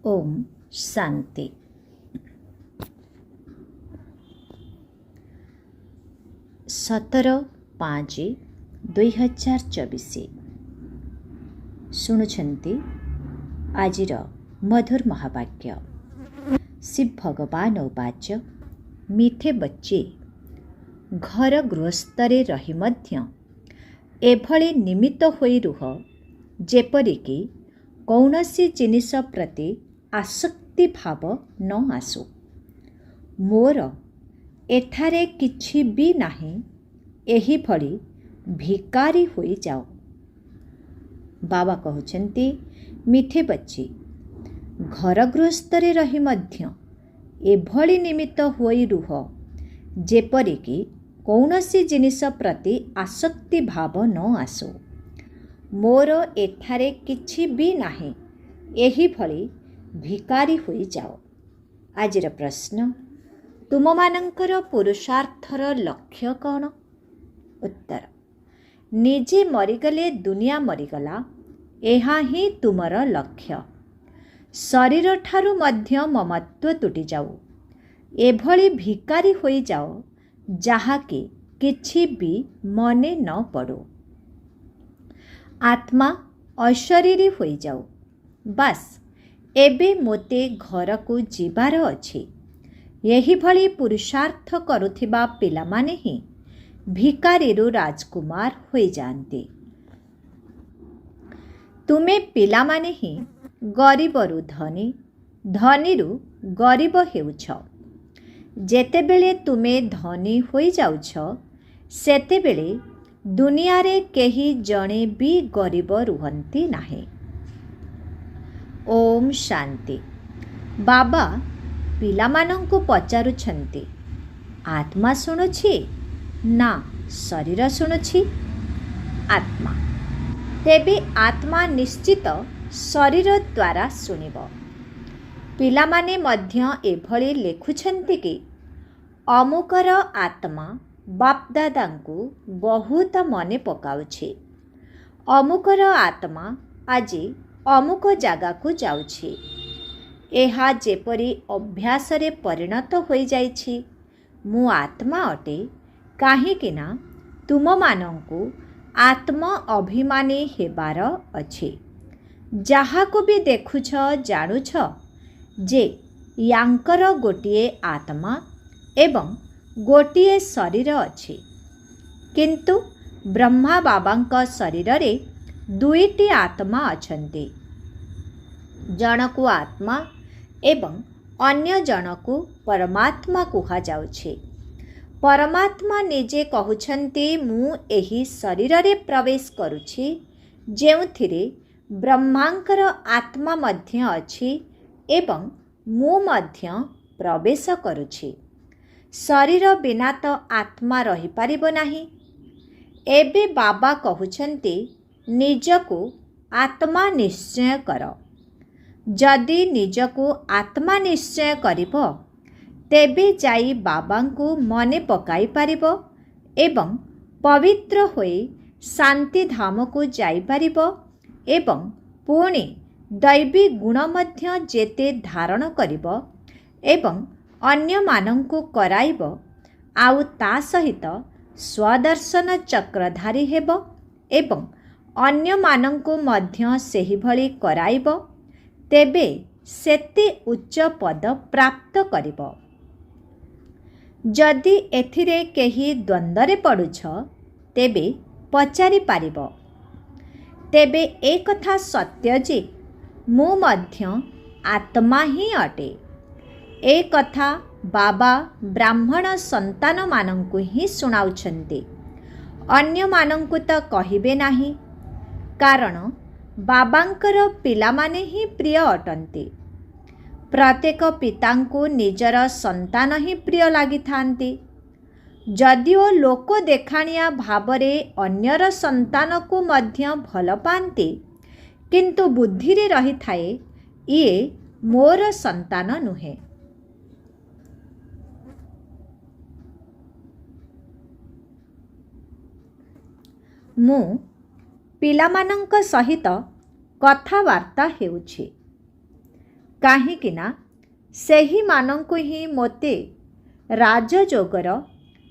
ओम शांति। 17/5/2024 शुणुछंती आजिर मधुर महावाक्य। शिव भगवान उवाच मिठे बच्चे घर गृहस्थरे रही मध्य एभଳି निमित्त होई रुह जेपरिकी कौनसी जिनिस प्रति आसक्ति भाव न आसु। मोर एठारे किछि भी नाही एही भଳି भिकारी होई जाओ। बाबा कहउछंती मिठे बच्चे घर गृहस्थरे रही मध्य एभଳି निमित्त होई रुह जेपरिकी कौनसी जिनिस प्रति आसक्ति भाव न आसु। मोर एठारे किछि भी नाही एही भଳି भिकारी होई जाओ। आजिर प्रश्न तुम मानंकर पुरुषार्थर लक्ष्य कौन? उत्तर निजे मरीगले दुनिया मरीगला एहा ही तुमर लक्ष्य। शरीर ठारू मध्य ममत्व तुटी जाऊ एभଳି भिकारी होई जाओ जाहाकि किछि भी मने न पड़ो। आत्मा अशरीरी होई जाऊ बास एबे मोते घर को जीवार अछि। यही भली पुरुषार्थ करुथिबा पिलामाने ही भिकारीरु राजकुमार होई जानते। तुमे पिलामाने ही गरीबरु धनी धनीरु गरीब हेउछ। जेतेबेले तुमे धनी होई जाउछ सेतेबेले दुनिया रे केही जणे भी गरीब रुहंती नाही। ओम शांति। बाबा पिलामानंकु पचारुछंती आत्मा शुणुछि ना शरीर शुणुछि? आत्मा। तेबे आत्मा निश्चित शरीर द्वारा शुणिब। पिलामाने मध्य एभଳି लेखुछंती कि अमुकर आत्मा बापदादांकु बहुत मने पकाउछि। अमुकर आत्मा आजि अमुक जागा को जाउछि। एहा जेपरि अभ्यास रे परिणत होई जाइछि। मु आत्मा अटे काहेकिना तुम मानंकु आत्म अभिमानी हेबार अछि। जाहाको भी देखुछ जानुछ जे यांकर गोटिए आत्मा एवं गोटिए शरीर अछि, किंतु ब्रह्मा बाबांक शरीर रे दुईटी आत्मा अछंती। जनकु आत्मा एवं अन्य जनकु परमात्मा कुहा जाउछि। परमात्मा निजे कहउछंती मु एही शरीर रे प्रवेश करुछि जेउथिरे ब्रह्मांकर आत्मा मध्य अछि एवं मु मध्य प्रवेश करुछि। शरीर बिना तो आत्मा रही पारिबो नाही। एबे बाबा कहउछंती निजको आत्मा निश्चय कर। जदि निजको आत्मा निश्चय करिब तेबे जाई बाबांकु मने पकाई पारिब एवं पवित्र होई शांति धाम को जाई पारिब एवं पुणी दैवी गुण मध्य जेते धारण करिब एवं अन्य मानंकु कराइब आउ ता सहित स्वदर्शन चक्रधारी हेब एवं अन्य मानंकु मध्य सेही भली कराइब तेबे सेते उच्च पद प्राप्त करिब। जदि एथिरे केही द्वंद्वरे पड़ुछ तेबे पचारि पारिब। तेबे ए कथा सत्य जे मु मध्य आत्मा ही अटे। ए कथा बाबा ब्राह्मण संतान मानंकु ही सुनाउछंती। अन्य मानंकु तो कहिबे नाही, कारण बाबांकर पिलामाने ही प्रिय अटंती। प्रत्येक पितांकु निजर संतान ही प्रिय लागि थांती। जदिओ लोक देखाणिया भावरे अन्यर संतान को मध्य भल पांती, किंतु बुद्धि रे रही थाए ये मोर संतान नुहे। मु पिलामानंक सहित कथावार्ता हेउछि। କାହିଁକିନା ସେହିମାନଙ୍କୁ ହିଁ ମୋତେ ରାଜଯୋଗର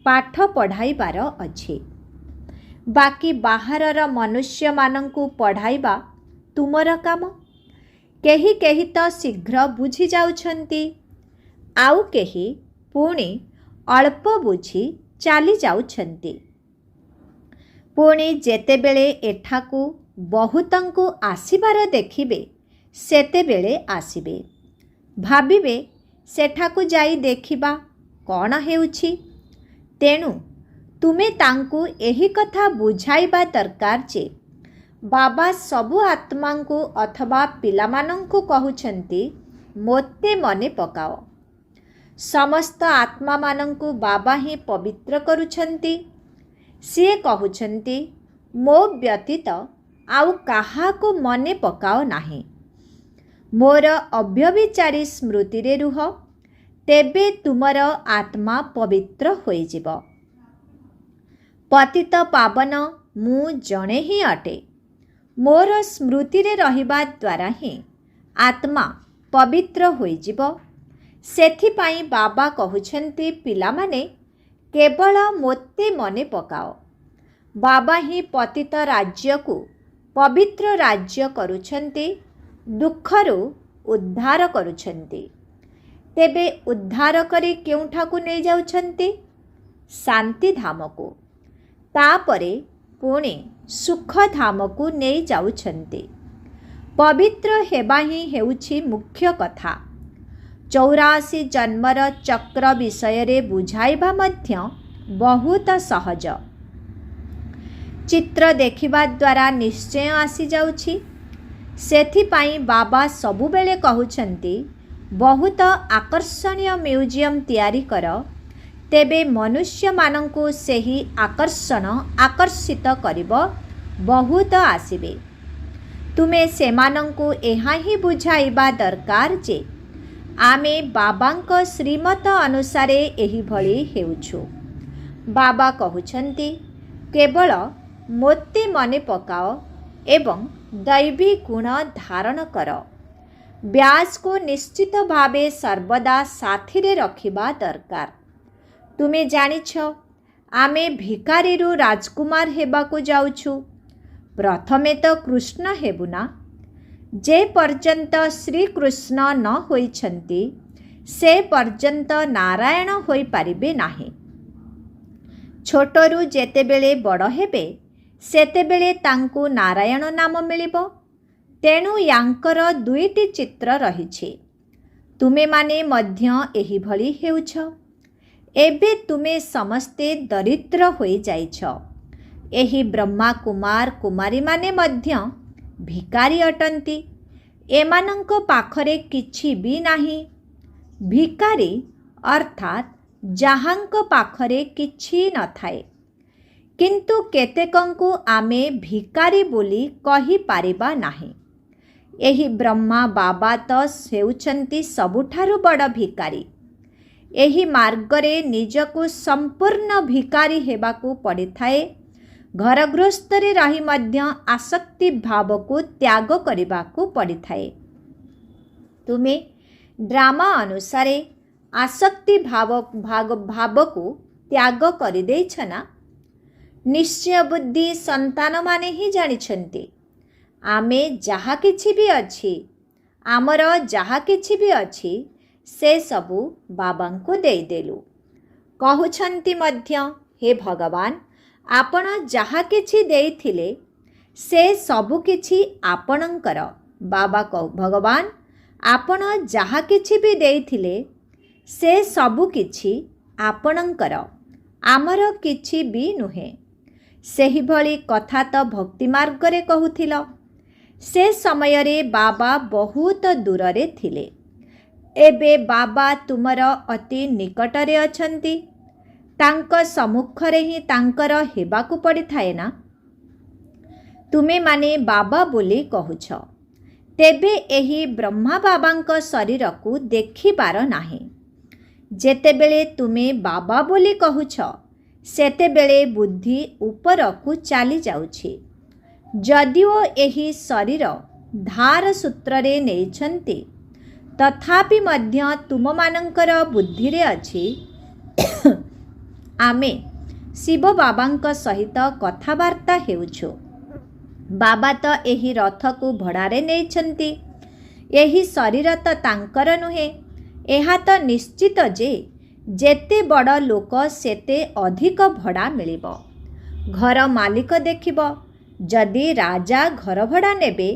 ପାଠ ପଢ଼ାଇବାର ଅଛି। ବାକି ବାହାରର ମନୁଷ୍ୟମାନଙ୍କୁ ପଢ଼ାଇବା ତୁମର କାମ। କେହି କେହି ତ ଶୀଘ୍ର ବୁଝି ଯାଉଛନ୍ତି, ଆଉ କେହି ପୁଣି ଅଳ୍ପ ବୁଝି ଚାଲି ଯାଉଛନ୍ତି। ପୁଣି ଯେତେବେଳେ ଏଠାକୁ ବହୁତଙ୍କୁ ଆସିବାର ଦେଖିବେ ସେତେବେଳେ ଆସିବେ। ଭାବିବେ ସେଠାକୁ ଯାଇ ଦେଖିବା କ'ଣ ହେଉଛି। ତେଣୁ ତୁମେ ତାଙ୍କୁ ଏହି କଥା ବୁଝାଇବା ଦରକାର ଯେ ବାବା ସବୁ ଆତ୍ମାଙ୍କୁ ଅଥବା ପିଲାମାନଙ୍କୁ କହୁଛନ୍ତି ମୋତେ ମନେ ପକାଅ। ସମସ୍ତ ଆତ୍ମାମାନଙ୍କୁ ବାବା ହିଁ ପବିତ୍ର କରୁଛନ୍ତି। ସିଏ କହୁଛନ୍ତି ମୋ ବ୍ୟତୀତ ଆଉ କାହାକୁ ମନେ ପକାଅ ନାହିଁ। ମୋର ଅବ୍ୟଭିଚାରୀ ସ୍ମୃତିରେ ରୁହ, ତେବେ ତୁମର ଆତ୍ମା ପବିତ୍ର ହୋଇଯିବ। ପତିତ ପାବନ ମୁଁ ଜଣେ ହିଁ ଅଟେ। ମୋର ସ୍ମୃତିରେ ରହିବା ଦ୍ୱାରା ହିଁ ଆତ୍ମା ପବିତ୍ର ହୋଇଯିବ। ସେଥିପାଇଁ ବାବା କହୁଛନ୍ତି ପିଲାମାନେ କେବଳ ମୋତେ ମନେ ପକାଅ। ବାବା ହିଁ ପତିତ ରାଜ୍ୟକୁ ପବିତ୍ର ରାଜ୍ୟ କରୁଛନ୍ତି, ଦୁଃଖରୁ ଉଦ୍ଧାର କରୁଛନ୍ତି। ତେବେ ଉଦ୍ଧାର କରି କେଉଁଠାକୁ ନେଇଯାଉଛନ୍ତି? ଶାନ୍ତିଧାମକୁ। ତାପରେ ପୁଣି ସୁଖଧାମକୁ ନେଇଯାଉଛନ୍ତି। ପବିତ୍ର ହେବା ହିଁ ହେଉଛି ମୁଖ୍ୟ କଥା। 84 ଜନ୍ମର ଚକ୍ର ବିଷୟରେ ବୁଝାଇବା ମଧ୍ୟ ବହୁତ ସହଜ। ଚିତ୍ର ଦେଖିବା ଦ୍ୱାରା ନିଶ୍ଚୟ ଆସିଯାଉଛି। ସେଥିପାଇଁ ବାବା ସବୁବେଳେ କହୁଛନ୍ତି ବହୁତ ଆକର୍ଷଣୀୟ ମ୍ୟୁଜିୟମ୍ ତିଆରି କର, ତେବେ ମନୁଷ୍ୟମାନଙ୍କୁ ସେହି ଆକର୍ଷଣ ଆକର୍ଷିତ କରିବ, ବହୁତ ଆସିବେ। ତୁମେ ସେମାନଙ୍କୁ ଏହା ହିଁ ବୁଝାଇବା ଦରକାର ଯେ ଆମେ ବାବାଙ୍କ ଶ୍ରୀମତ ଅନୁସାରେ ଏହିଭଳି ହେଉଛୁ। ବାବା କହୁଛନ୍ତି କେବଳ ମୋତେ ମନେ ପକାଅ ଏବଂ ଦୈବୀ ଗୁଣ ଧାରଣ କର। ବ୍ୟାସକୁ ନିଶ୍ଚିତ ଭାବେ ସର୍ବଦା ସାଥିରେ ରଖିବା ଦରକାର। ତୁମେ ଜାଣିଛ ଆମେ ଭିକାରୀରୁ ରାଜକୁମାର ହେବାକୁ ଯାଉଛୁ। ପ୍ରଥମେ ତ କୃଷ୍ଣ ହେବୁ ନା। ଯେ ପର୍ଯ୍ୟନ୍ତ ଶ୍ରୀକୃଷ୍ଣ ନ ହୋଇଛନ୍ତି ସେ ପର୍ଯ୍ୟନ୍ତ ନାରାୟଣ ହୋଇପାରିବେ ନାହିଁ। ଛୋଟରୁ ଯେତେବେଳେ ବଡ଼ ହେବେ ସେତେବେଳେ ତାଙ୍କୁ ନାରାୟଣ ନାମ ମିଳିବ। ତେଣୁ ୟାଙ୍କର ଦୁଇଟି ଚିତ୍ର ରହିଛି। ତୁମେମାନେ ମଧ୍ୟ ଏହିଭଳି ହେଉଛ। ଏବେ ତୁମେ ସମସ୍ତେ ଦରିଦ୍ର ହୋଇଯାଇଛ। ଏହି ବ୍ରହ୍ମା କୁମାର କୁମାରୀମାନେ ମଧ୍ୟ ଭିକାରୀ ଅଟନ୍ତି। ଏମାନଙ୍କ ପାଖରେ କିଛି ବି ନାହିଁ। ଭିକାରୀ ଅର୍ଥାତ୍ ଯାହାଙ୍କ ପାଖରେ କିଛି ନଥାଏ। କିନ୍ତୁ କେତେକଙ୍କୁ ଆମେ ଭିକାରୀ ବୋଲି କହିପାରିବା ନାହିଁ। ଏହି ବ୍ରହ୍ମା ବାବା ତ ହେଉଛନ୍ତି ସବୁଠାରୁ ବଡ଼ ଭିକାରୀ। ଏହି ମାର୍ଗରେ ନିଜକୁ ସମ୍ପୂର୍ଣ୍ଣ ଭିକାରୀ ହେବାକୁ ପଡ଼ିଥାଏ। ଘର ଗୃହସ୍ଥରେ ରହି ମଧ୍ୟ ଆସକ୍ତି ଭାବକୁ ତ୍ୟାଗ କରିବାକୁ ପଡ଼ିଥାଏ। ତୁମେ ଡ୍ରାମା ଅନୁସାରେ ଆସକ୍ତି ଭାବକୁ ତ୍ୟାଗ କରିଦେଇଛ ନା? ନିଶ୍ଚୟ ବୁଦ୍ଧି ସନ୍ତାନମାନେ ହିଁ ଜାଣିଛନ୍ତି। ଆମେ ଯାହା କିଛି ବି ଅଛି, ଆମର ଯାହା କିଛି ବି ଅଛି ସେସବୁ ବାବାଙ୍କୁ ଦେଇଦେଲୁ। କହୁଛନ୍ତି ମଧ୍ୟ ହେ ଭଗବାନ, ଆପଣ ଯାହା କିଛି ଦେଇଥିଲେ ସେ ସବୁ କିଛି ଆପଣଙ୍କର। ବାବା ଭଗବାନ ଆପଣ ଯାହା କିଛି ବି ଦେଇଥିଲେ ସେ ସବୁ କିଛି ଆପଣଙ୍କର, ଆମର କିଛି ବି ନୁହେଁ। ସେହିଭଳି କଥା ତ ଭକ୍ତି ମାର୍ଗରେ କହୁଥିଲ। ସେ ସମୟରେ ବାବା ବହୁତ ଦୂରରେ ଥିଲେ। ଏବେ ବାବା ତୁମର ଅତି ନିକଟରେ ଅଛନ୍ତି। ତାଙ୍କ ସମ୍ମୁଖରେ ହିଁ ତାଙ୍କର ହେବାକୁ ପଡ଼ିଥାଏ ନା। ତୁମେମାନେ ବାବା ବୋଲି କହୁଛ, ତେବେ ଏହି ବ୍ରହ୍ମା ବାବାଙ୍କ ଶରୀରକୁ ଦେଖିବାର ନାହିଁ। ଯେତେବେଳେ ତୁମେ ବାବା ବୋଲି କହୁଛ ସେତେବେଳେ ବୁଦ୍ଧି ଉପରକୁ ଚାଲି ଯାଉଛି। ଯଦିଓ ଏହି ଶରୀର ଧାର ସୂତ୍ରରେ ନେଇଛନ୍ତି, तथापि मध्य तुममानंकर बुद्धि रे अछि आमे शिव बाबांक सहित कथावार्ता हेउछु। बाबा तो एही रथ को भड़ारे नेइछंती, एही शरीर तो तांकर नुहे। एहा तो निश्चित जे जेते बड़ लोक सेते अधिक भड़ा मिलिबो। घर मालिक देखिबो, जदि राजा घर भड़ा नेबे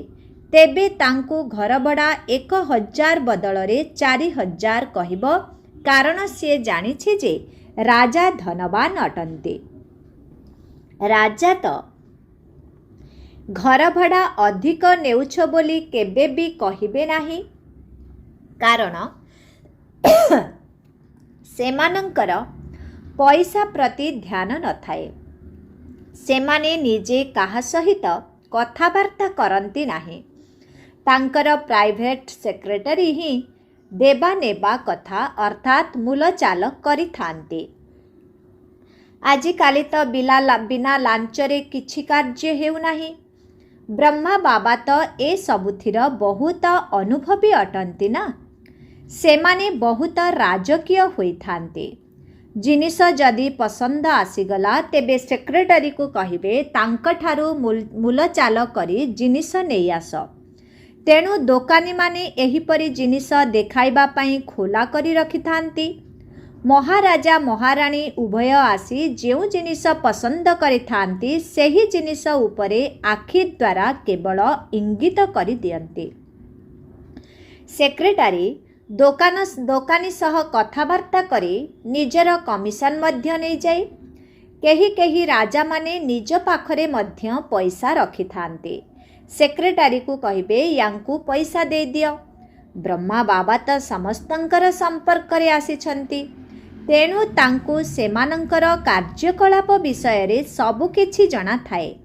तेबे तांकु घर भड़ा 1000 बदलरे 4000 कहिबो, कारण से जानिछि जे राजा धनवान अटंती। राजा तो घर भड़ा अधिक नेउछ बोली केबे भी कहिबे नाही, कारण सेमानंकर पैसा प्रति ध्यान न थाए। सेमाने निजे काहा सहित कथावार्ता करंती नाही। तांकर प्राइवेट सेक्रेटरी ही देबा नेबा कथा अर्थात मूल चाल करि थांती। आजिकाली तो बिना लांचरे किछि कार्य हेउ नाही। ब्रह्मा बाबा तो ए सबुथिर बहुत अनुभवी अटंती ना। सेमाने बहुत राजकीय होई थांती। जिनिस जदि पसंद आसीगला तेबे सेक्रेटरी को कहिबे तांकठारू मूल चाल करी जिनिस नेई आस। तेणु दोकानी माने एहिपरि जिनिस देखाइबा पई खोला करी रखि थांती। महाराजा महाराणी उभय आसी जेउ जिनिस पसंद करि थांती सेही जिनिस उपरे आखि द्वारा केवल इंगित करि दियंती। सेक्रेटरी दोकानी सह कथावार्ता करी निजर कमिशन मध्य नहीं जाए। केही केही राजा माने निज पाखरे मध्य पैसा रखि थांती। सेक्रेटरी को कहिबे यांकु पैसा दे दियो। ब्रह्मा बाबा तो समस्तंकर संपर्क रे आसीछंती, तेणु तांकु सेमानंकर कार्यकलाप विषय रे सबु किछि जଣା थाए।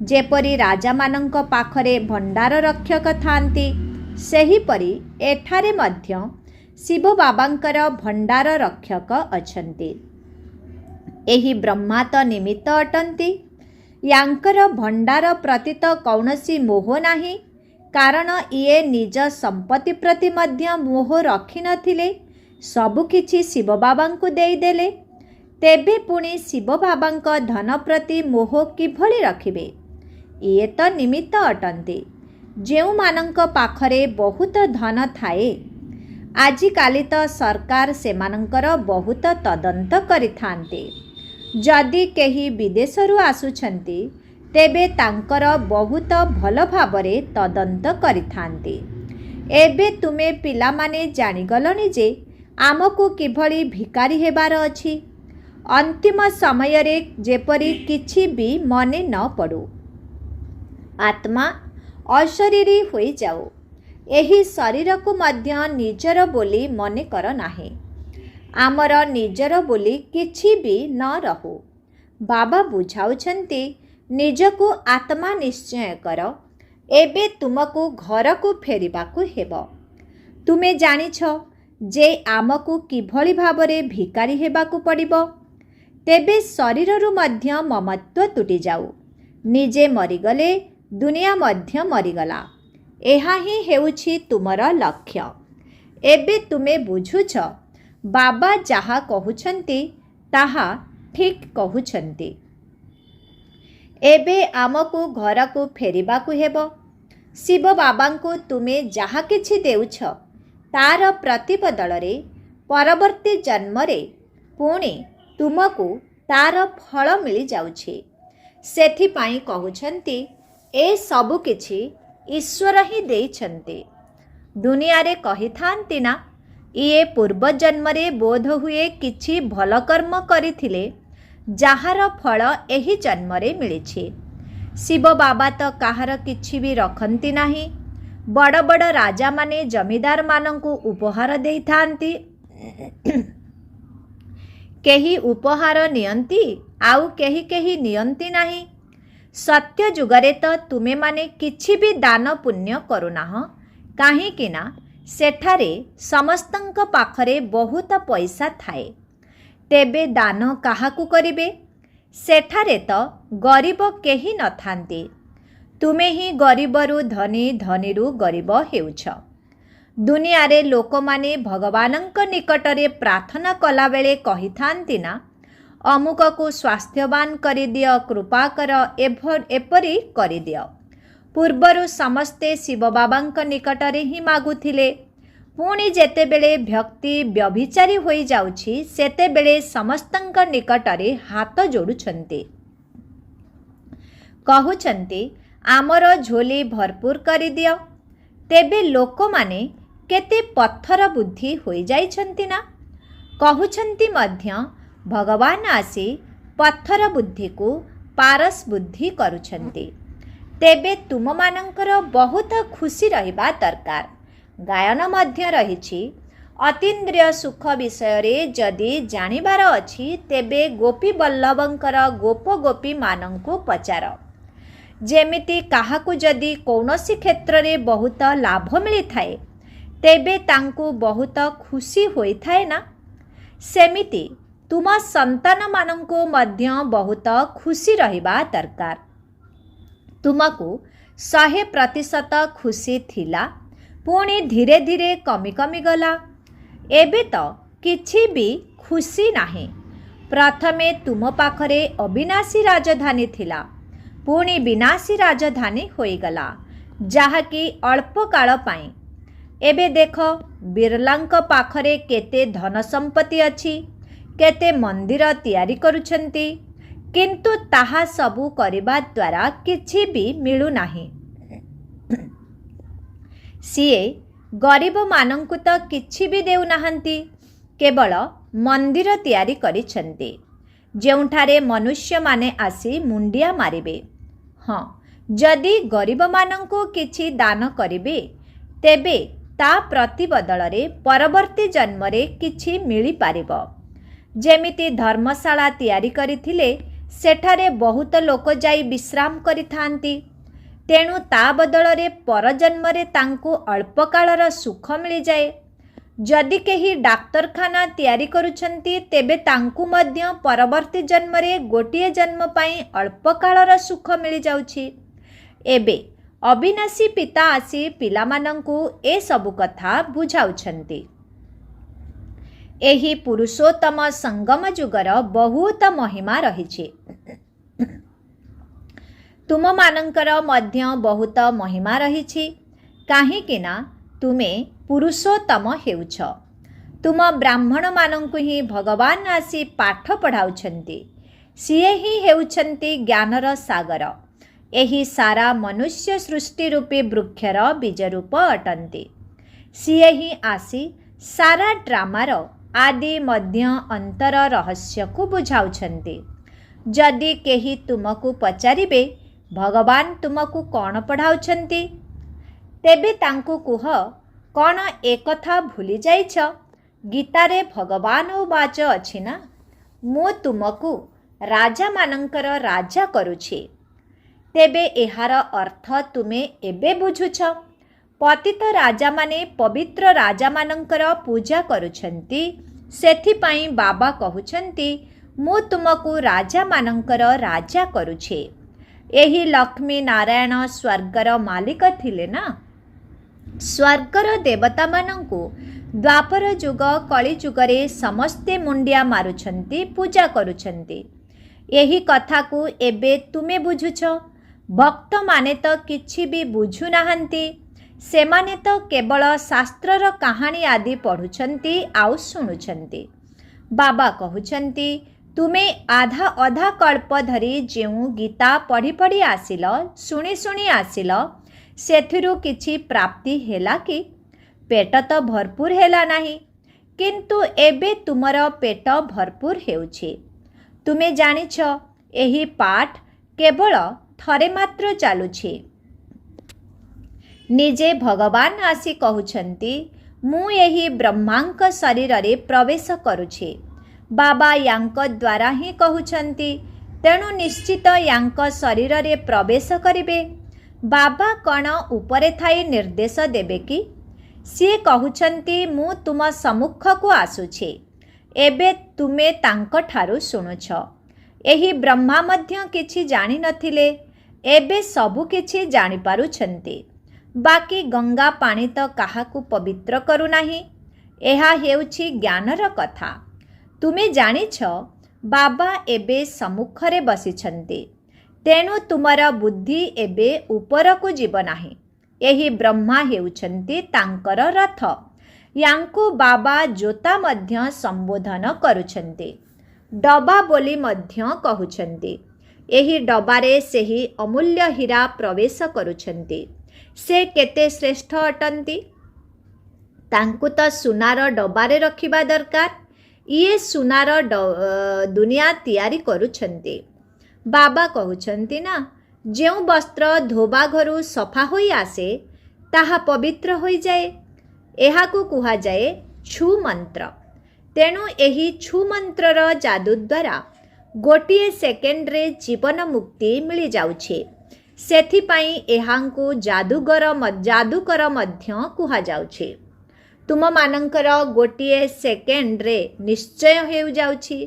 जेपरि राजा मानंक पाखरे भंडार रक्षक थांती, सेहीपरि एठारे मध्य शिव बाबांकर भंडार रक्षक अछंती। एही ब्रह्मा तो निमित्त अटंती। यांकर भंडार प्रति तो कौनसी मोह नाही, कारण इए निज संपत्ति प्रति मध्य मोह रखि नथिले। सबु किछि शिव बाबांकु देई देले। तेबे पुणी शिव बाबांक धन प्रति मोह किभଳି रखिबे? इए तो निमित्त अटंती। जेउ मानंक पाखरे बहुत धन थाए, आजिकाली तो सरकार सेमानंकर बहुत तदंत करि थांते। जदि केही विदेशरू आसुछंती तेबे तांकर बहुत भल भावरे तदंत करि थांती। एबे तुमे पिला माने जानिगलनि जे आमको किभଳି भिकारी हेबार अछि। अंतिम समय रे जेपरि किछि भी मने न पड़ू। आत्मा अशरीरी होई जाओ। एही शरीर को मध्य निजर बोली मने कर नाही। आमर निजर बोली किछि भी न रहू। बाबा बुझाउछंती निजको आत्मा निश्चय कर। एबे तुमको घर को फेरिबाकू हेबो। तुमे जानिछ जे आमको किभଳି भावरे भिकारी हेबाकू पड़िबो। तेबे शरीररू मध्य ममत्व तुटी जाऊ। निजे मरिगले दुनिया मध्य मरिगला। एहा ही हेउछि तुमर लक्ष्य। एबे तुमे बुझुछ बाबा जहा कहुछंती ताहा ठीक कहुछंती। एबे आमको घर को फेरिबाकू हेबो। शिव बाबा को तुमे जहा किछि देउछ तार प्रतिबदल रे परवर्ती जन्म रे पुणी तुमको तार फल मिली जाउछि। सेथि पाई कहुछंती ए सबु किछि ईश्वर ही देइछंती। दुनिया रे कहि थांती ना, इए पूर्व जन्म रे बोध हुए किछि भल कर्म करिथिले जाहार फल एही जन्म रे मिलिछि। शिव बाबा तो काहार किछि भी रखंती नाही। बड़ बड़ राजा माने जमीदार मानंकु उपहार देई थांती। केही उपहार नियंती आउ केही केही नियंती नाही। सत्य जुगरे तो तुमे माने किछि भी दान पुण्य करुनाह, काहेकि ना सेठारे समस्तंक पाखरे बहुत पैसा थाए। तेबे दान काहाकू करिबे? सेठारे तो गरीब केही न थांती। तुमे ही गरीबरू धनी, धनीरू गरीब हेउछ। दुनिया लोक माने भगवानंक निकटरे प्रार्थना कला बेले कही थांती ना अमुक को स्वास्थ्यवान करि दियो कृपा कर एपरी करि दियो। पूर्वरु समस्ते शिव बाबांक निकटरे ही मागुथिले पुणी जेतेबेले भक्ति व्यभिचारी होई जाउछि सेतेबेले समस्तंक निकटरे हाथ जोड़ुछन्ति कहउछन्ति आमर झोली भरपूर करि दियो। तेबे लोक माने केते पत्थर बुद्धि होई जाइछन्ति ना कहउछन्ति मध्य भगवान आसी पत्थर बुद्धि को पारस बुद्धि करुछन्ति। तेबे तुम मानंकर बहुत खुशी रहिबा दरकार। गायन मध्य रहिछि अतीन्द्रिय सुख विषय रे जदि जानिबार अछि तेबे गोपी बल्लभंकर गोप गोपी मानंकु पचार। जेमिति काहाकु जदि कौनसी क्षेत्र रे बहुत लाभ मिली थाए तेबे तांकु बहुत खुशी होई थाए ना सेमिति तुम संतान मानंकु मध्य बहुत खुशी रहिबा दरकार। तुमको 100% खुशी थिला पुणी धीरे धीरे कमी कमी गला एबे तो किछि भी खुशी नाही। प्रथमे तुम पाखरे अविनाशी राजधानी थिला पुणी विनाशी राजधानी होई गला जहाँकि अल्प काल पाई। एबे देख बिरलांक पाखरे केते धन संपत्ति अछि केते मंदिर तैयारी करुछन्ति किंतु ताहा सबु करिबा द्वारा किछि भी मिलु नाही। सीए गरीब मानंकु तो किछि भी देउ नाहंती केवल मंदिर तैयारी करिछन्ति जेउठारे मनुष्य माने आसी मुंडिया मारिबे। हाँ जदि गरीब मानंकु किछि दान करिबे तेबे ता प्रति बदलरे परवर्ती जन्मरे किछि मिली पारिबो। जेमिति धर्मशाला तैयारी करिथिले सेठारे बहुत लोक जाई विश्राम करिथांती तेणु ता बदलरे परजन्मरे तांकु अल्पकालर सुख मिली जाए। जदि केही डाक्तरखाना तैयारी करुछन्ति तेबे तांकु मध्य परवर्ती जन्मरे गोटिए जन्म पाई अल्पकालर सुख मिली जाउछि। एबे अविनाशी पिता आसी पिलामानंकु ए सबु कथा बुझाउछन्ति। एही पुरुषोत्तम संगम युगर बहुत महिमा रहिछि। तुम मानंकर मध्य बहुत महिमा रहिछि काहेकि ना तुमे पुरुषोत्तम हेउछ। तुम ब्राह्मण मानंकु ही भगवान आसी पाठ पढ़ाउछन्ति सिए ही हेउछन्ति ज्ञानर सागर। एही सारा मनुष्य सृष्टि रूपी वृक्षर बीज रूप अटन्ति। सिए ही आसी सारा ड्रामार आदि मध्य अंतर रहस्य को बुझाउछन्ति। जदि केही तुमको पचारिबे भगवान तुमको कौन पढ़ाउछन्ति तेबे तांकु कुह कौन एकथा भूली जाइछ गीतारे भगवान वाच अछि ना मु तुमको राजा मानंकर राजा करुछि। तेबे एहार अर्थ तुमे एबे बुझुछ। पतित राजा माने पवित्र राजा मानंकर पूजा करुछन्ति सेथिपाई बाबा कहउछन्ति मु तुमको राजा मानंकर राजा करुछे। एही लक्ष्मी नारायण स्वर्गर मालिक थिले ना। स्वर्गर देवता मानंकु द्वापर युग कली युगरे समस्ते मुंडिया मारुछन्ति पूजा करुछन्ति। एही कथा को एबे तुमे बुझुछ। भक्त माने तो किछि भी बुझु नाहंती सेमाने तो केवल शास्त्रर कहानी आदि पढ़ुछन्ति आउ शुणुछन्ति। बाबा कहउछन्ति तुमे आधा अधा कल्प धरी जेउ गीता पढ़ी पढ़ी आसिल शुणी शुणी आसिल सेथिरु किछि प्राप्ति हेला कि पेट तो भरपूर हेला नाही किंतु एबे तुमर पेट भरपूर हेउछि। तुमे जानिछ एही पाठ केवल थरे मात्र चालुछि। निजे भगवान आसी कहउछन्ति मु एही ब्रह्मांक शरीर रे प्रवेश करुछि। बाबा यांक द्वारा ही कहउछन्ति तेणु निश्चित यांक शरीर रे प्रवेश करिबे। बाबा कण उपरे थाई निर्देश देबे कि सी कहउछन्ति मु तुम सम्मुख को आसुछि एबे तुमे तांक ठारु शुणुछ। एही ब्रह्मा मध्य किछि जानि नथिले एबे सबु किछि जानि पारुछन्ति। ବାକି ଗଙ୍ଗା ପାଣି ତ କାହାକୁ ପବିତ୍ର କରୁନାହିଁ। ଏହା ହେଉଛି ଜ୍ଞାନର କଥା। ତୁମେ ଜାଣିଛ ବାବା ଏବେ ସମ୍ମୁଖରେ ବସିଛନ୍ତି, ତେଣୁ ତୁମର ବୁଦ୍ଧି ଏବେ ଉପରକୁ ଯିବ ନାହିଁ। ଏହି ବ୍ରହ୍ମା ହେଉଛନ୍ତି ତାଙ୍କର ରଥ। ୟାଙ୍କୁ ବାବା ଜୋତା ମଧ୍ୟ ସମ୍ବୋଧନ କରୁଛନ୍ତି, ଡବା ବୋଲି ମଧ୍ୟ କହୁଛନ୍ତି। ଏହି ଡବାରେ ସେହି ଅମୂଲ୍ୟ ହୀରା ପ୍ରବେଶ କରୁଛନ୍ତି। ସେ କେତେ ଶ୍ରେଷ୍ଠ ଅଟନ୍ତି। ତାଙ୍କୁ ତ ସୁନାର ଡବାରେ ରଖିବା ଦରକାର। ଇଏ ସୁନାର ଦୁନିଆ ତିଆରି କରୁଛନ୍ତି। ବାବା କହୁଛନ୍ତି ନା, ଯେଉଁ ବସ୍ତ୍ର ଧୋବା ଘରୁ ସଫା ହୋଇ ଆସେ ତାହା ପବିତ୍ର ହୋଇଯାଏ। ଏହାକୁ କୁହାଯାଏ ଛୁ ମନ୍ତ୍ର। ତେଣୁ ଏହି ଛୁ ମନ୍ତ୍ରର ଯାଦୁ ଦ୍ୱାରା ଗୋଟିଏ ସେକେଣ୍ଡରେ ଜୀବନ ମୁକ୍ତି ମିଳିଯାଉଛି। ସେଥିପାଇଁ ଏହାଙ୍କୁ ଯାଦୁକର ମଧ୍ୟ କୁହାଯାଉଛି। ତୁମମାନଙ୍କର ଗୋଟିଏ ସେକେଣ୍ଡରେ ନିଶ୍ଚୟ ହେଉଯାଉଛି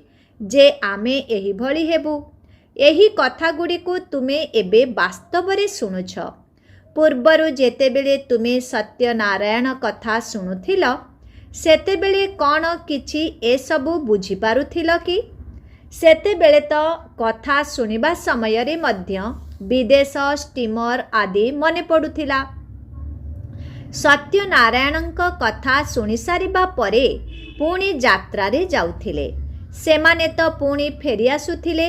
ଯେ ଆମେ ଏହିଭଳି ହେବୁ। ଏହି କଥାଗୁଡ଼ିକୁ ତୁମେ ଏବେ ବାସ୍ତବରେ ଶୁଣୁଛ। ପୂର୍ବରୁ ଯେତେବେଳେ ତୁମେ ସତ୍ୟନାରାୟଣ କଥା ଶୁଣୁଥିଲ, ସେତେବେଳେ କ'ଣ କିଛି ଏସବୁ ବୁଝିପାରୁଥିଲ କି? ସେତେବେଳେ ତ କଥା ଶୁଣିବା ସମୟରେ ମଧ୍ୟ ବିଦେଶ, ଷ୍ଟିମର ଆଦି ମନେ ପଡ଼ୁଥିଲା। ସତ୍ୟନାରାୟଣଙ୍କ କଥା ଶୁଣିସାରିବା ପରେ ପୁଣି ଯାତ୍ରାରେ ଯାଉଥିଲେ। ସେମାନେ ତ ପୁଣି ଫେରିଆସୁଥିଲେ।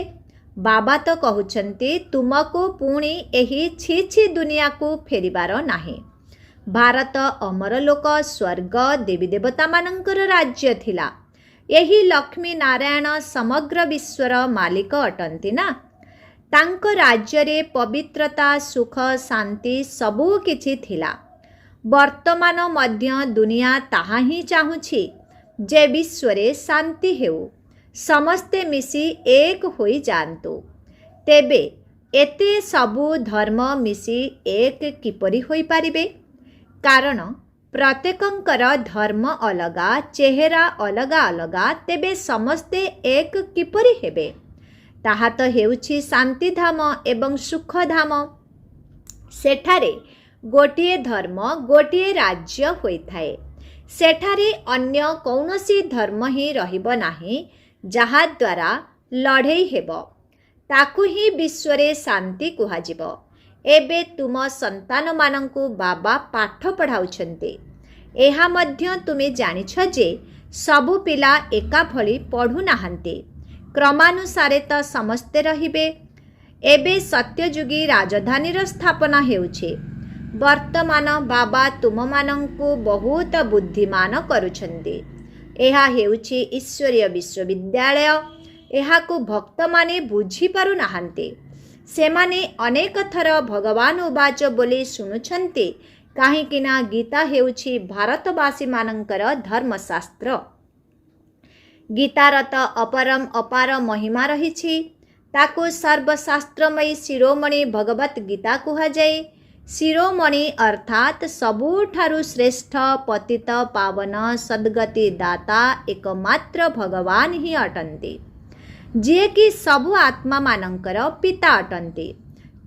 ବାବା ତ କହୁଛନ୍ତି ତୁମକୁ ପୁଣି ଏହି ଛି ଛି ଦୁନିଆକୁ ଫେରିବାର ନାହିଁ। ଭାରତ ଅମର ଲୋକ, ସ୍ୱର୍ଗ ଦେବୀଦେବତାମାନଙ୍କର ରାଜ୍ୟ ଥିଲା। ଏହି ଲକ୍ଷ୍ମୀ ନାରାୟଣ ସମଗ୍ର ବିଶ୍ୱର ମାଲିକ ଅଟନ୍ତି ନା। ତାଙ୍କ ରାଜ୍ୟରେ ପବିତ୍ରତା, ସୁଖ, ଶାନ୍ତି ସବୁ କିଛି ଥିଲା। ବର୍ତ୍ତମାନ ମଧ୍ୟ ଦୁନିଆ ତାହା ହିଁ ଚାହୁଁଛି ଯେ ବିଶ୍ୱରେ ଶାନ୍ତି ହେଉ, ସମସ୍ତେ ମିଶି ଏକ ହୋଇଯାଆନ୍ତୁ। ତେବେ ଏତେ ସବୁ ଧର୍ମ ମିଶି ଏକ କିପରି ହୋଇପାରିବେ? କାରଣ ପ୍ରତ୍ୟେକଙ୍କର ଧର୍ମ ଅଲଗା, ଚେହେରା ଅଲଗା ଅଲଗା। ତେବେ ସମସ୍ତେ ଏକ କିପରି ହେବେ? ତାହା ତ ହେଉଛି ଶାନ୍ତିଧାମ ଏବଂ ସୁଖଧାମ। ସେଠାରେ ଗୋଟିଏ ଧର୍ମ, ଗୋଟିଏ ରାଜ୍ୟ ହୋଇଥାଏ। ସେଠାରେ ଅନ୍ୟ କୌଣସି ଧର୍ମ ହିଁ ରହିବ ନାହିଁ, ଯାହାଦ୍ୱାରା ଲଢ଼େଇ ହେବ। ତାକୁ ହିଁ ବିଶ୍ୱରେ ଶାନ୍ତି କୁହାଯିବ। ଏବେ ତୁମ ସନ୍ତାନମାନଙ୍କୁ ବାବା ପାଠ ପଢ଼ାଉଛନ୍ତି। ଏହା ମଧ୍ୟ ତୁମେ ଜାଣିଛ ଯେ ସବୁ ପିଲା ଏକାଭଳି ପଢ଼ୁନାହାନ୍ତି। କ୍ରମାନୁସାରେ ତ ସମସ୍ତେ ରହିବେ। ଏବେ ସତ୍ୟଯୁଗୀ ରାଜଧାନୀର ସ୍ଥାପନା ହେଉଛି। ବର୍ତ୍ତମାନ ବାବା ତୁମମାନଙ୍କୁ ବହୁତ ବୁଦ୍ଧିମାନ କରୁଛନ୍ତି। ଏହା ହେଉଛି ଈଶ୍ୱରୀୟ ବିଶ୍ୱବିଦ୍ୟାଳୟ। ଏହାକୁ ଭକ୍ତମାନେ ବୁଝିପାରୁନାହାନ୍ତି। ସେମାନେ ଅନେକ ଥର ଭଗବାନ ଉବାଚ ବୋଲି ଶୁଣୁଛନ୍ତି, କାହିଁକିନା ଗୀତା ହେଉଛି ଭାରତବାସୀମାନଙ୍କର ଧର୍ମଶାସ୍ତ୍ର। ଗୀତାର ତ ଅପାର ମହିମା ରହିଛି। ତାକୁ ସର୍ବଶାସ୍ତ୍ରମୟୀ ଶିରୋମଣି ଭଗବତ୍ ଗୀତା କୁହାଯାଏ। ଶିରୋମଣି ଅର୍ଥାତ୍ ସବୁଠାରୁ ଶ୍ରେଷ୍ଠ, ପତିତ ପାବନ, ସଦ୍ଗତି ଦାତା ଏକମାତ୍ର ଭଗବାନ ହିଁ ଅଟନ୍ତି, ଯିଏକି ସବୁ ଆତ୍ମାମାନଙ୍କର ପିତା ଅଟନ୍ତି।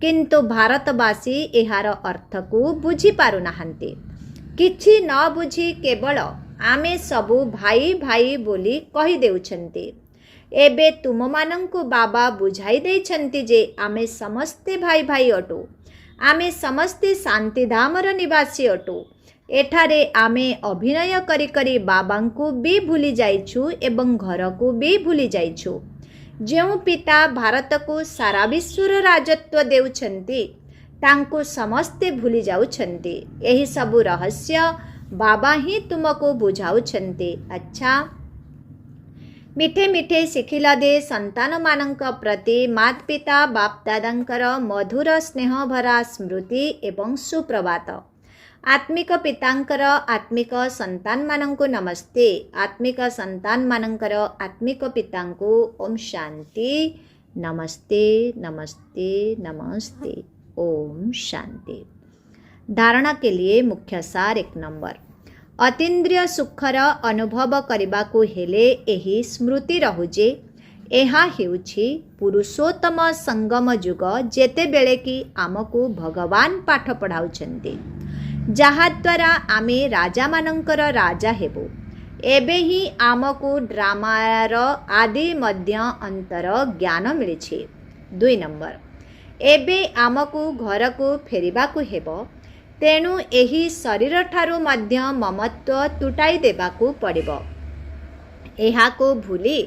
କିନ୍ତୁ ଭାରତବାସୀ ଏହାର ଅର୍ଥକୁ ବୁଝିପାରୁନାହାନ୍ତି। କିଛି ନ ବୁଝି କେବଳ ଆମେ ସବୁ ଭାଇ ଭାଇ ବୋଲି କହିଦେଉଛନ୍ତି। ଏବେ ତୁମମାନଙ୍କୁ ବାବା ବୁଝାଇ ଦେଇଛନ୍ତି ଯେ ଆମେ ସମସ୍ତେ ଭାଇ ଭାଇ ଅଟୁ। ଆମେ ସମସ୍ତେ ଶାନ୍ତିଧାମର ନିବାସୀ ଅଟୁ। ଏଠାରେ ଆମେ ଅଭିନୟ କରି କରି ବାବାଙ୍କୁ ବି ଭୁଲି ଯାଇଛୁ ଏବଂ ଘରକୁ ବି ଭୁଲି ଯାଇଛୁ। ଯେଉଁ ପିତା ଭାରତକୁ ସାରା ବିଶ୍ୱର ରାଜତ୍ୱ ଦେଉଛନ୍ତି, ତାଙ୍କୁ ସମସ୍ତେ ଭୁଲି ଯାଉଛନ୍ତି। ଏହିସବୁ ରହସ୍ୟ ବାବା ହିଁ ତୁମକୁ ବୁଝାଉଛନ୍ତି। ଆଚ୍ଛା, ମିଠେ ମିଠେ ଶିଖିଲ ଦେ ସନ୍ତାନମାନଙ୍କ ପ୍ରତି ମାତା ପିତା ବାପଦାଦାଙ୍କର ମଧୁର ସ୍ନେହଭରା ସ୍ମୃତି ଏବଂ ସୁପ୍ରଭାତ। ଆତ୍ମିକ ପିତାଙ୍କର ଆତ୍ମିକ ସନ୍ତାନମାନଙ୍କୁ ନମସ୍ତେ। ଆତ୍ମିକ ସନ୍ତାନମାନଙ୍କର ଆତ୍ମିକ ପିତାଙ୍କୁ ଓମ୍ ଶାନ୍ତି। ନମସ୍ତେ ନମସ୍ତେ ନମସ୍ତେ। ओम शांति। धारणा के लिए मुख्य सार 1 नंबर, अतीन्द्रिय सुखर अनुभव करने हेले एही स्मृति रहु जे एहा हेउछि पुरुषोत्तम संगम युग, जेते बेले कि आमको भगवान पाठ पढ़ाउछन्ति। ଯାହାଦ୍ୱାରା ଆମେ ରାଜାମାନଙ୍କର ରାଜା ହେବୁ। ଏବେ ହିଁ ଆମକୁ ଡ୍ରାମାର ଆଦି ମଧ୍ୟ ଅନ୍ତର ଜ୍ଞାନ ମିଳିଛି। 2 ନମ୍ବର, ଏବେ ଆମକୁ ଘରକୁ ଫେରିବାକୁ ହେବ। ତେଣୁ ଏହି ଶରୀରଠାରୁ ମଧ୍ୟ ମମତ୍ୱ ତୁଟାଇ ଦେବାକୁ ପଡ଼ିବ। ଏହାକୁ ଭୁଲି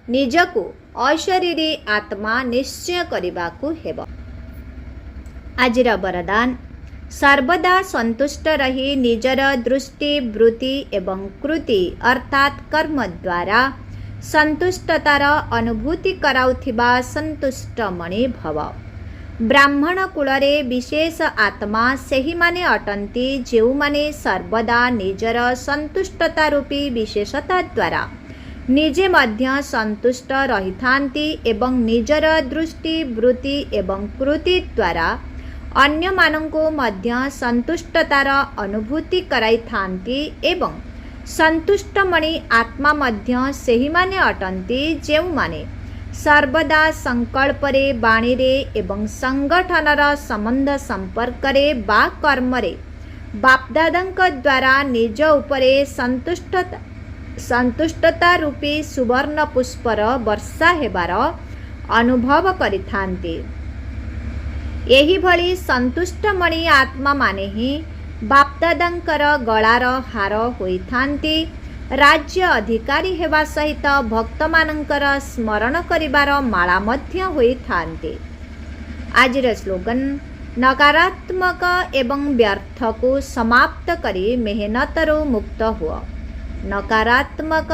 ନିଜକୁ ଅଶରୀରୀ ଆତ୍ମା ନିଶ୍ଚୟ କରିବାକୁ ହେବ। ଆଜିର ବରଦାନ, ସର୍ବଦା ସନ୍ତୁଷ୍ଟ ରହି ନିଜର ଦୃଷ୍ଟି, ବୃତ୍ତି ଏବଂ କୃତି ଅର୍ଥାତ୍ କର୍ମ ଦ୍ୱାରା ସନ୍ତୁଷ୍ଟତାର ଅନୁଭୂତି କରାଉଥିବା ସନ୍ତୁଷ୍ଟମଣି ଭବ। ବ୍ରାହ୍ମଣ କୁଳରେ ବିଶେଷ ଆତ୍ମା ସେହିମାନେ ଅଟନ୍ତି ଯେଉଁମାନେ ସର୍ବଦା ନିଜର ସନ୍ତୁଷ୍ଟତା ରୂପୀ ବିଶେଷତା ଦ୍ୱାରା ନିଜେ ମଧ୍ୟ ସନ୍ତୁଷ୍ଟ ରହିଥାନ୍ତି ଏବଂ ନିଜର ଦୃଷ୍ଟି, ବୃତ୍ତି ଏବଂ କୃତି ଦ୍ୱାରା ଅନ୍ୟମାନଙ୍କୁ ମଧ୍ୟ ସନ୍ତୁଷ୍ଟତାର ଅନୁଭୂତି କରାଇଥାନ୍ତି ଏବଂ ସନ୍ତୁଷ୍ଟମଣି ଆତ୍ମା ମଧ୍ୟ ସେହିମାନେ ଅଟନ୍ତି ଯେଉଁମାନେ ସର୍ବଦା ସଂକଳ୍ପରେ, ବାଣୀରେ ଏବଂ ସଂଗଠନର ସମ୍ବନ୍ଧ ସମ୍ପର୍କରେ ବା କର୍ମରେ ବାପ୍ଦାଦାଙ୍କ ଦ୍ୱାରା ନିଜ ଉପରେ ସନ୍ତୁଷ୍ଟତା ରୂପୀ ସୁବର୍ଣ୍ଣ ପୁଷ୍ପର ବର୍ଷା ହେବାର ଅନୁଭବ କରିଥାନ୍ତି। ଏହିଭଳି ସନ୍ତୁଷ୍ଟମଣି ଆତ୍ମାମାନେ ହିଁ ବାପ୍ଦାଦାଙ୍କର ଗଳାର ହାର ହୋଇଥାନ୍ତି। ରାଜ୍ୟ ଅଧିକାରୀ ହେବା ସହିତ ଭକ୍ତମାନଙ୍କର ସ୍ମରଣ କରିବାର ମାଳା ମଧ୍ୟ ହୋଇଥାନ୍ତି। ଆଜିର ସ୍ଲୋଗାନ, ନକାରାତ୍ମକ ଏବଂ ବ୍ୟର୍ଥକୁ ସମାପ୍ତ କରି ମେହନତରୁ ମୁକ୍ତ ହୁଅ। ନକାରାତ୍ମକ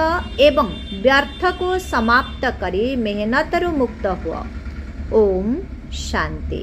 ଏବଂ ବ୍ୟର୍ଥକୁ ସମାପ୍ତ କରି ମେହନତରୁ ମୁକ୍ତ ହୁଅ। ଓମ୍ ଶାନ୍ତି।